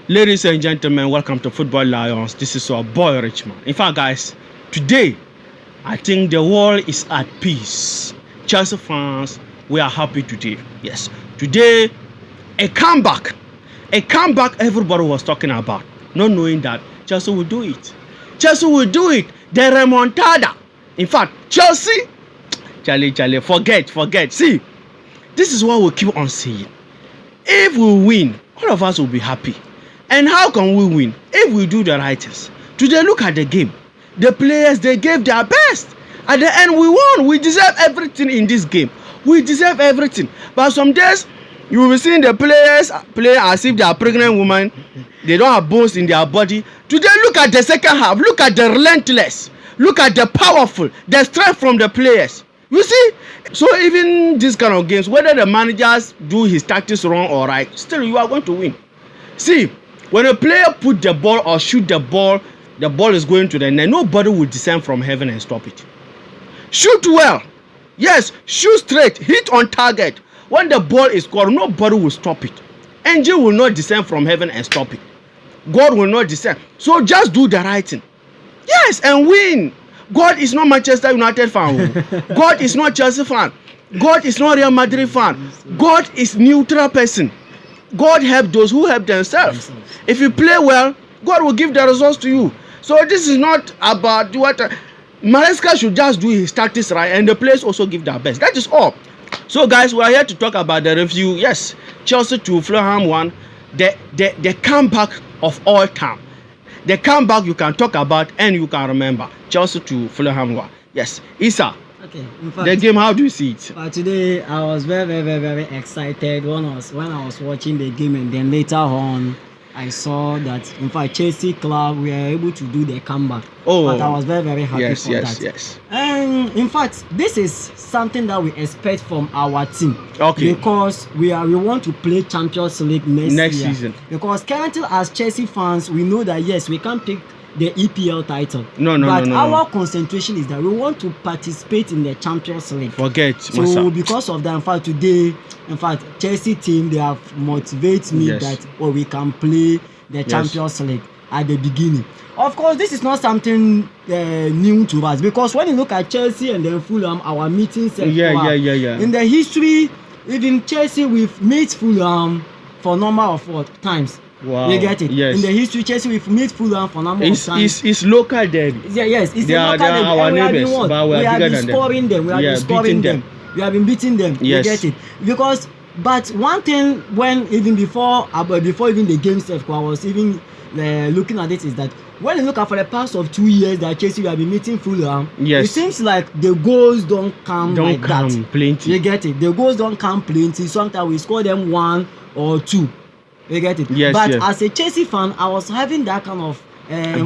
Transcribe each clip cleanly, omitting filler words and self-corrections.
Ladies and gentlemen, welcome to Football Lions. This is our boy Richmond. In fact, guys, today I think the world is at peace. Chelsea fans, we are happy today. Yes, today a comeback everybody was talking about, not knowing that Chelsea will do it. Chelsea will do it. The remontada. In fact, Chelsea, Charlie, forget. See, this is what we keep on saying. If we win, all of us will be happy. And how can we win? If we do the right things. Today, look at the game. The players, they gave their best. At the end, we won. We deserve everything in this game. We deserve everything. But some days, you will be seeing the players play as if they are pregnant women. They don't have bones in their body. Today, look at the second half. Look at the relentless. Look at the powerful. The strength from the players. You see? So even this kind of games, whether the managers do his tactics wrong or right, still you are going to win. See, when a player put the ball or shoot the ball is going to the net. Nobody will descend from heaven and stop it. Shoot well. Yes, shoot straight. Hit on target. When the ball is scored, nobody will stop it. Angel will not descend from heaven and stop it. God will not descend. So just do the right thing. Yes, and win. God is not Manchester United fan. God is not Chelsea fan. God is not Real Madrid fan. God is neutral person. God help those who help themselves. If you play well, God will give the results to you. So this is not about what Maresca should just do his tactics right, and the players also give their best. That is all. So guys, we are here to talk about the review. Yes, Chelsea to Fulham 1, the comeback of all time. The comeback you can talk about and you can remember. Chelsea to Fulham 1. Yes, Isa. Okay, in fact, the game, how do you see it? Today I was very excited when I was watching the game, and then later on I saw that in fact Chelsea club were able to do the comeback. Oh, but I was very happy for that. Yes. And in fact, this is something that we expect from our team. Okay. Because we want to play Champions League next year. Season. Because currently as Chelsea fans, we know that yes, we can't pick the EPL title. No. But our concentration is that we want to participate in the Champions League. Forget. So Masa. because of that, in fact, today, Chelsea team, they have motivated me that we can play the Champions League at the beginning. Of course, this is not something new to us, because when you look at Chelsea and then Fulham, our meetings. In the history, even Chelsea, we've met Fulham for a number of times. Wow. You get it? Yes. In the history, Chelsea, we've met Fulham for a number of times. It's local derby. Yes, it's a local derby. Our neighbors, but we have been scoring them. We have been scoring them. We have been beating them. Yes. You get it? Because, but one thing, when even before even the game stuff, I was even looking at it, is that when you look at for the past of 2 years that Chelsea we have been meeting Fulham, it seems like the goals don't come plenty. You get it? The goals don't come plenty. Sometimes we score them 1 or 2. You get it? Yes, but as a Chelsea fan, I was having that kind of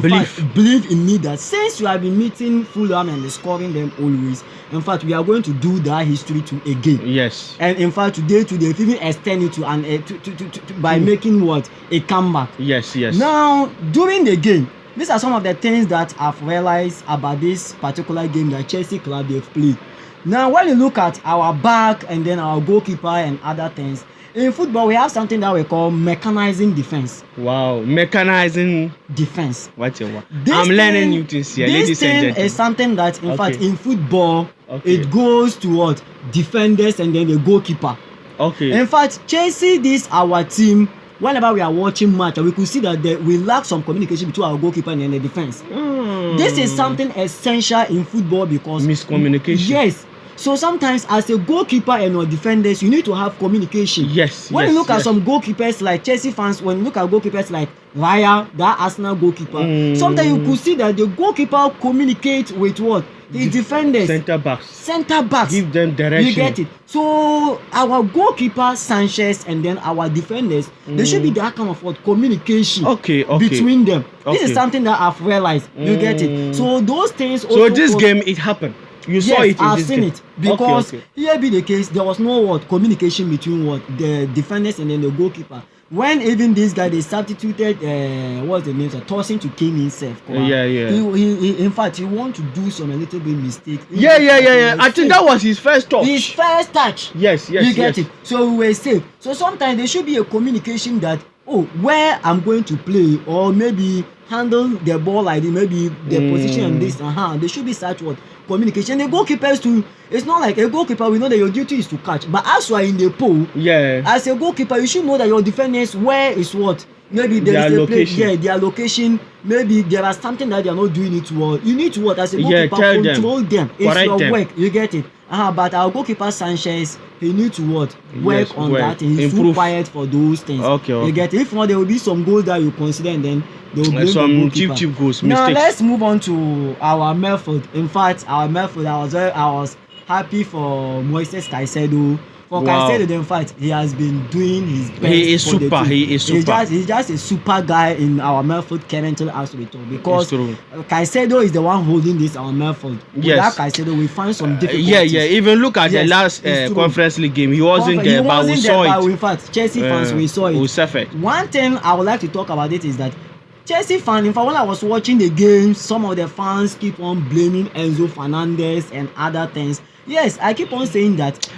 belief in me that since you have been meeting Fulham and scoring them always, in fact, we are going to do that history to again. Yes. And in fact, today they've even extend it to by making a comeback. Yes. Now, during the game, these are some of the things that I've realized about this particular game that Chelsea club they've played. Now, when you look at our back and then our goalkeeper and other things, in football, we have something that we call mechanizing defense. Wow, mechanizing defense. What's your word? I'm learning new things here, ladies and gentlemen. This thing is something that, in fact, in football, it goes to what? Defenders and then the goalkeeper. Okay. In fact, Chelsea, this our team, whenever we are watching match, we could see that we lack some communication between our goalkeeper and then the defense. This is something essential in football because miscommunication. Yes. So sometimes as a goalkeeper and your defenders, you need to have communication. Yes. When you look at some goalkeepers like Chelsea fans, when you look at goalkeepers like Raya, that Arsenal goalkeeper, sometimes you could see that the goalkeeper communicates with what? The defenders. Center backs. Give them direction. You get it? So our goalkeeper, Sanchez, and then our defenders, there should be that kind of communication between them. This is something that I've realized. You get it? So those things also... So this game, it happened. You saw it. I've seen it because here be the case. There was no communication between the defenders and then the goalkeeper. When even this guy they substituted what's the name? Tossing to Kane himself. He in fact he want to do some a little bit mistake. I think that was his first touch. Yes. You get it. So we were safe. So sometimes there should be a communication that where I'm going to play, or maybe handle the ball like this, maybe the position and this, there should be such what communication. The goalkeepers too, it's not like a goalkeeper, we know that your duty is to catch, but as you are in the pole, as a goalkeeper, you should know that your defenders, where is what, maybe there is a place, their location, maybe there is something that they are not doing it well. You need to what, as a goalkeeper, control them. It's your work, you get it. But our goalkeeper Sanchez, he need to what, work on that. He's too quiet for those things. You get it. If not, there will be some goals that you consider, and then they will blame some the goalkeeper. cheap goals. Now mistakes. let's move on to our midfield. In fact, our midfield, I was happy for Moises Caicedo. For Caicedo, in fact, he has been doing his best. He is super. He is super. He's just a super guy in our midfield currently as we talk, because Caicedo is the one holding this our midfield. Without Caicedo, we find some difficulties. Even look at the last Conference League game. He wasn't there, but we saw it. In fact, Chelsea fans, we saw it. One thing I would like to talk about it is that Chelsea fan, in fact, when I was watching the game, some of the fans keep on blaming Enzo Fernandez and other things. Yes, I keep on saying that.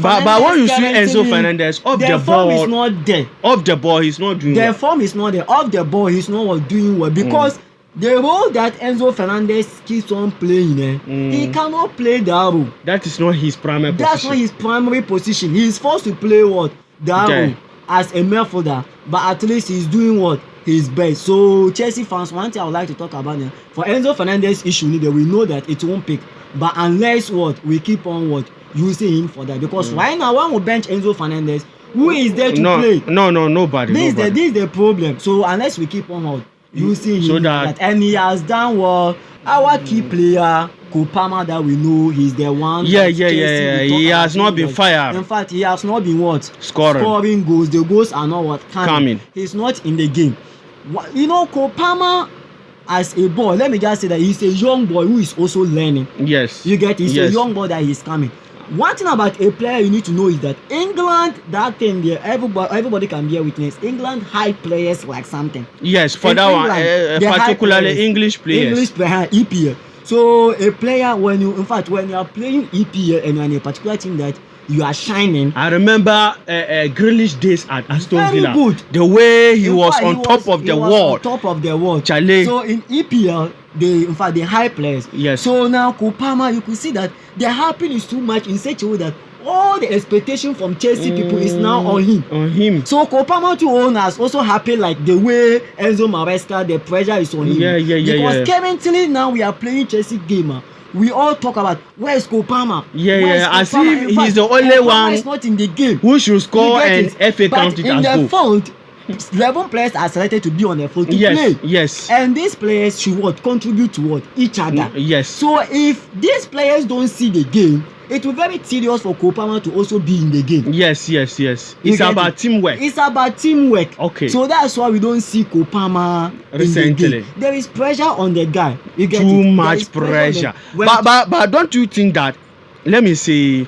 But when you see Enzo Fernandez off the ball, form is not there. Off the ball, he's not doing well. The form is not there. Off the ball, he's not doing well, because the role that Enzo Fernandez keeps on playing, he cannot play that role. That is not his primary position. That's not his primary position. He is forced to play what? That role as a midfielder. But at least he's doing what? His best. So Chelsea fans, one thing I would like to talk about now, for Enzo Fernandez issue, we know that it won't pick. But unless what, we keep on what, using him for that, because right now when we bench Enzo Fernandez, who is there to play? Nobody. This is the problem. So unless we keep on what, using him, and he has done well. Our key player Kopama, that we know, he's the one. He has not been fired. In fact, he has not been what, scoring goals. The goals are not what coming. He's not in the game. Kopama, as a boy, let me just say that he's a young boy who is also learning. Yes. You get it? He's a young boy that he's coming. One thing about a player you need to know is that England, that thing there, everybody can bear witness. England hide players like something. Yes, for that England, one, particularly English players. English player, EPL. So a player, when you are playing EPL and you're in a particular team that you are shining. I remember Grealish days at Aston Villa. Good. The way he was on top of the world. On top of the world. Charlie. So in EPL, they high players. Yes. So now Kopama, you could see that the hyping is too much in such a way that all the expectation from Chelsea people is now on him. So Kopama to owners also happy like the way Enzo Maresca, the pressure is on him. Because currently now we are playing Chelsea game. We all talk about where is Kopama. As if he's the only one is not in the game who should score and FA count it as goal. In the field, 11 players are selected to be on the field to play. Yes. And these players should what, contribute to what, each other. Yes. So if these players don't see the game, it will be very tedious for Kopama to also be in the game. Yes. It's about teamwork. It's about teamwork. Okay. So that's why we don't see Kopama recently. In the game. There is pressure on the guy. You get too much pressure. But don't you think that, let me say,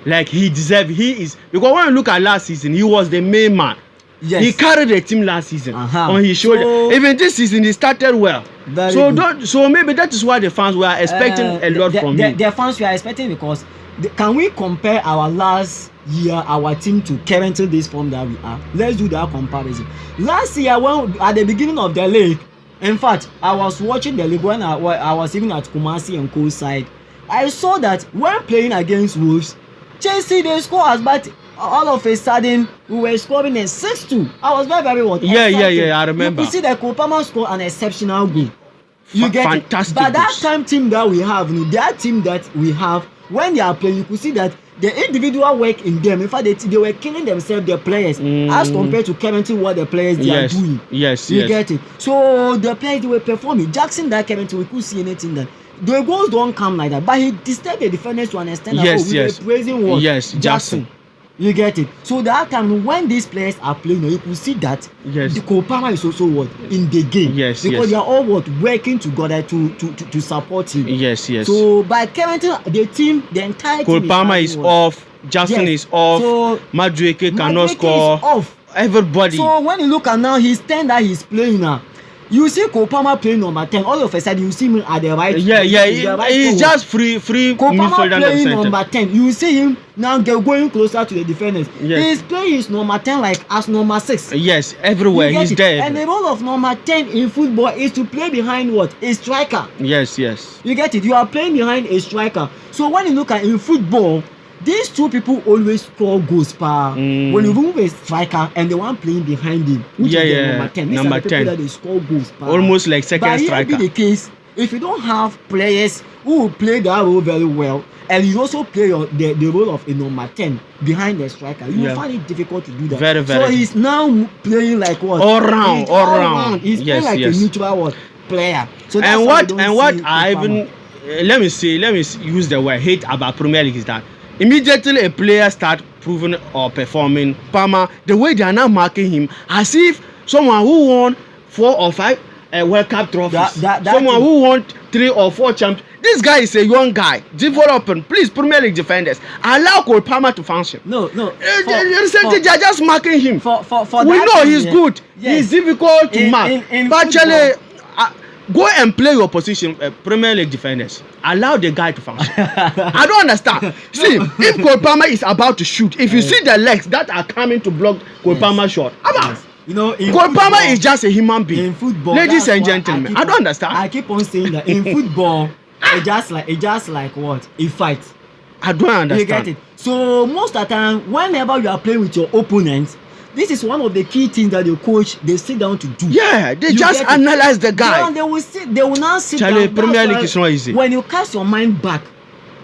like he is, because when you look at last season, he was the main man. Yes. He carried the team last season on his shoulder. So, even this season, he started well. So maybe that is why the fans were expecting a lot from him. The fans were expecting, because can we compare our last year, our team, to currently this form that we are? Let's do that comparison. Last year, when at the beginning of the league, in fact, I was watching the league when I was even at Kumasi and Co side. I saw that when playing against Wolves, Chelsea, they score as but all of a sudden we were scoring a 6-2. I was very what? I remember. You see that Kopama scored an exceptional goal. You get fantastic. But that time team that we have, when they are playing, you could see that the individual work in them, in fact, they were killing themselves, the players, as compared to currently what the players they are doing. You get it? So the players, they were performing. Jackson, that currently, we could see anything that. The goals don't come like that, but he disturbed the defenders to understand that we were praising what? Jackson. You get it? So that time when these players are playing, you can see that the Kopama is also what? In the game. Because they are all what? Working together to support him. So by currently the team, the entire team Kopama is off, Jackson is off, so Madueke cannot score. Is off. Everybody. So when you look at now his 10 that he's playing now, You see Cole Palmer playing number 10. All of a sudden, you see him at the right. He's just free Cole Palmer midfielder playing number 10. You see him now going closer to the defenders. Yes. He's playing his number 10 like as number 6. Yes, everywhere he's there. And the role of number 10 in football is to play behind what? A striker. Yes. You get it? You are playing behind a striker. So when you look at in football, these two people always score goals when you move a striker and the one playing behind him, which is the number 10. These are the people that they score goals almost like second striker. But be the case, if you don't have players who will play that role very well, and you also play the role of a number 10 behind the striker, you will find it difficult to do that. Very. So he's now playing like what? All round. He's playing like a neutral player. So that's what I even let me use the word hate about Premier League is that immediately a player start proving or performing, Palmer, the way they are now marking him as if someone who won 4 or 5 World Cup trophies, someone who won 3 or 4 champions. This guy is a young guy, developing. Please, Premier League defenders, allow Cole Palmer to function. No. Recently, they are just marking him. For we know he's good. Yes. He's difficult to mark. But actually, go and play your position, Premier League defenders. Allow the guy to function. I don't understand. See, if Cole Palmer is about to shoot, if you see the legs that are coming to block Cole Palmer's shot, you know, Cole Palmer is just a human being. In football, ladies and gentlemen, I don't understand. I keep on saying that in football, it's just like what? A fight. I don't understand. You get it? So most of the time, whenever you are playing with your opponents, this is one of the key things that the coach they sit down to do. Yeah, they just analyze the guy. Yeah, they will now sit down. Premier League is not easy. When you cast your mind back,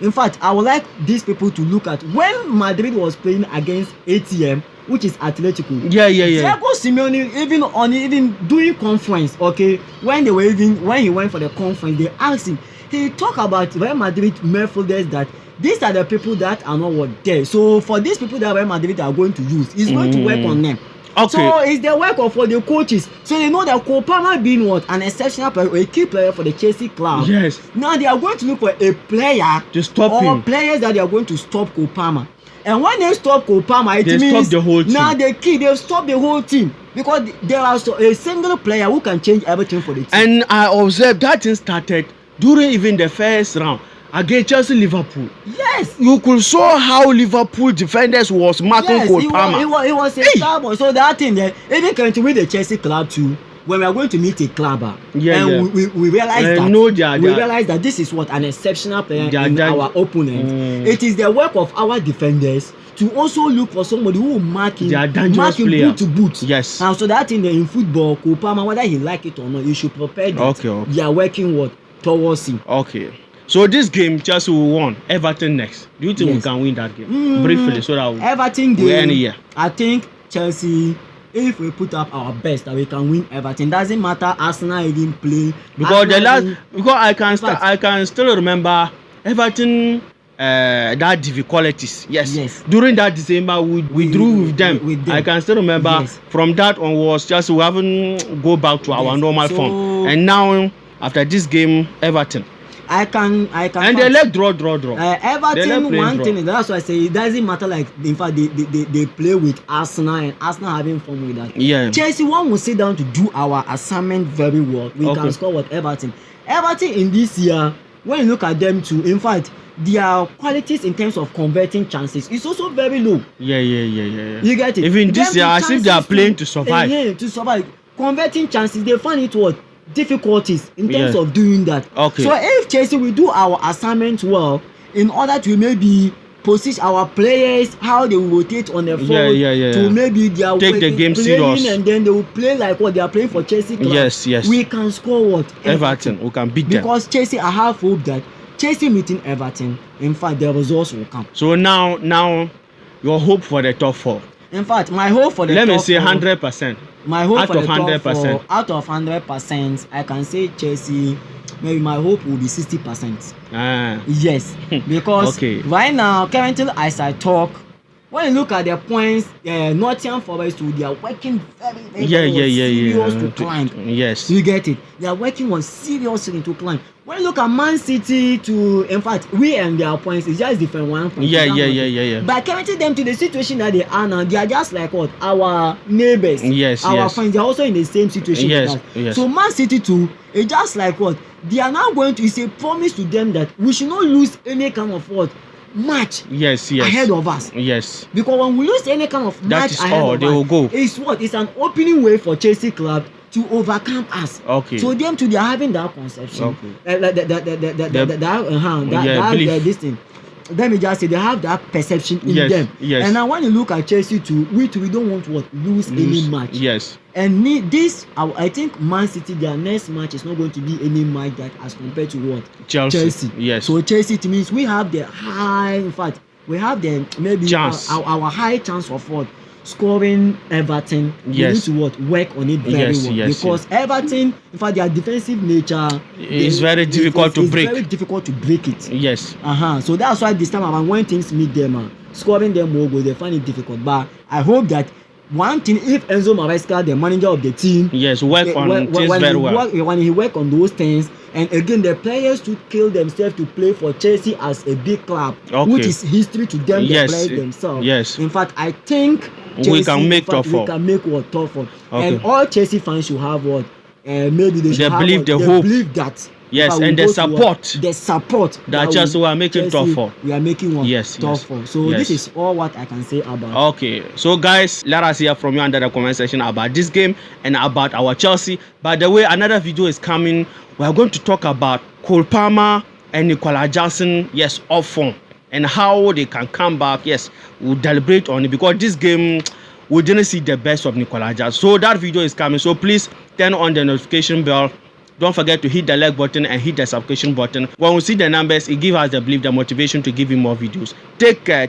in fact, I would like these people to look at when Madrid was playing against ATM, which is Atletico. Yeah. Diego Simeone even doing conference, okay, when he went for the conference, they asked him. He talked about Real Madrid midfielders that these are the people that are not what there. So for these people that Real Madrid are going to use, it's going to work on them. Okay. So it's the work of for the coaches. So they know that Cole Palmer being what an exceptional player, a key player for the Chelsea club. Yes. Now they are going to look for a player to stop him. Players that they are going to stop Cole Palmer. And when they stop Cole Palmer, it means stop the whole team. Now they've stopped the whole team because there is a single player who can change everything for the team. And I observed that thing started during even the first round against Chelsea Liverpool. Yes. You could saw how Liverpool defenders was marking Cole Palmer. It was a stubborn. So that thing there, even can to win the Chelsea club too. When we are going to meet a club, we realize that this is what an exceptional player in our opponent. It is the work of our defenders to also look for somebody who will mark him boot to boot. Yes. And so that in football, Cole Palmer, whether he like it or not, you should prepare that they are working towards him. Okay. So this game, Chelsea will won. Everton next. Do you think we can win that game? Briefly, so that Everton game. I think Chelsea, if we put up our best, that we can win Everton. Doesn't matter Arsenal even play. Because I can still remember Everton that difficulties. Yes. During that December we drew with them. I can still remember from that onwards just we haven't go back to our normal form. And now after this game, Everton. I can. And they like draw. Everton, one thing, that's why I say it doesn't matter. Like in fact, they play with Arsenal and Arsenal having fun with that. Yeah. Chelsea, one will sit down to do our assignment very well. We can score with Everton. Everton in this year, when you look at them too, in fact, their qualities in terms of converting chances is also very low. Yeah. You get it? Even this year, I think they are playing to survive. To survive. Converting chances, they find it difficulties in terms of doing that. Okay. So if Chelsea will do our assignment well, in order to maybe position our players how they will rotate on the field to maybe they are take the game serious, and then they will play like what they are playing for Chelsea club. Yes. We can score Everton. We can beat them. Because Chelsea, I have hope that Chelsea meeting Everton, in fact, the results will come. So now your hope for the top 4. In fact, my hope for the top 4. Let me say 100%. My hope out for of the 100%. Out of 100%, I can say Chelsea. Maybe my hope will be 60%. Yes, because right now, currently as I talk, when you look at the points, Nottingham Forest too, they are working very serious to climb. Yes. You get it? They are working on seriously to climb. When you look at Man City to, in fact, we and their points is just different one. Yeah. By connecting them to the situation that they are now, they are just like what our neighbors. Our friends. They are also in the same situation. Yes. So Man City too, it's just like what they are now going to. It's a promise to them that we should not lose any kind of what match ahead of us. Yes. Because when we lose any kind of match ahead of they us, will go. It's what? It's an opening way for Chelsea club to overcome us. Okay. So them too, they are having that conception. Okay. This thing. Let me just say they have that perception in them. Yes. And now when you look at Chelsea too, we don't want to lose any match. Yes. And this, I think Man City, their next match is not going to be any match that as compared to what? Chelsea. Yes. So Chelsea, it means we have the high, in fact, we have the maybe our high chance of what? Scoring Everton. Yes. We need to what? Work on it very well. Because Everton, in fact, their defensive nature is very difficult to break. It's very difficult to break it. Yes. So that's why this time around when teams meet them, scoring them more goals, they find it difficult. But I hope that one thing, if Enzo Maresca, the manager of the team, work on things very well. When he work on those things, and again the players to kill themselves to play for Chelsea as a big club, which is history to them. They play themselves. Yes. In fact, I think Chelsea, we can make top four. We can make what top four. And all Chelsea fans should have what? Maybe they should believe the hope. Believe that. Yes, and the support. The support that Chelsea are making top four. We are making one top four. So this is all what I can say about. Okay, so guys, let us hear from you under the comment section about this game and about our Chelsea. By the way, another video is coming. We are going to talk about Cole Palmer and Nicola Jackson. Yes, off form and how they can come back. Yes, we'll deliberate on it because this game we didn't see the best of Nicola Jackson. So that video is coming. So please turn on the notification bell. Don't forget to hit the like button and hit the subscription button. When we see the numbers, it gives us the belief, the motivation to give you more videos. Take care.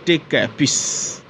Peace.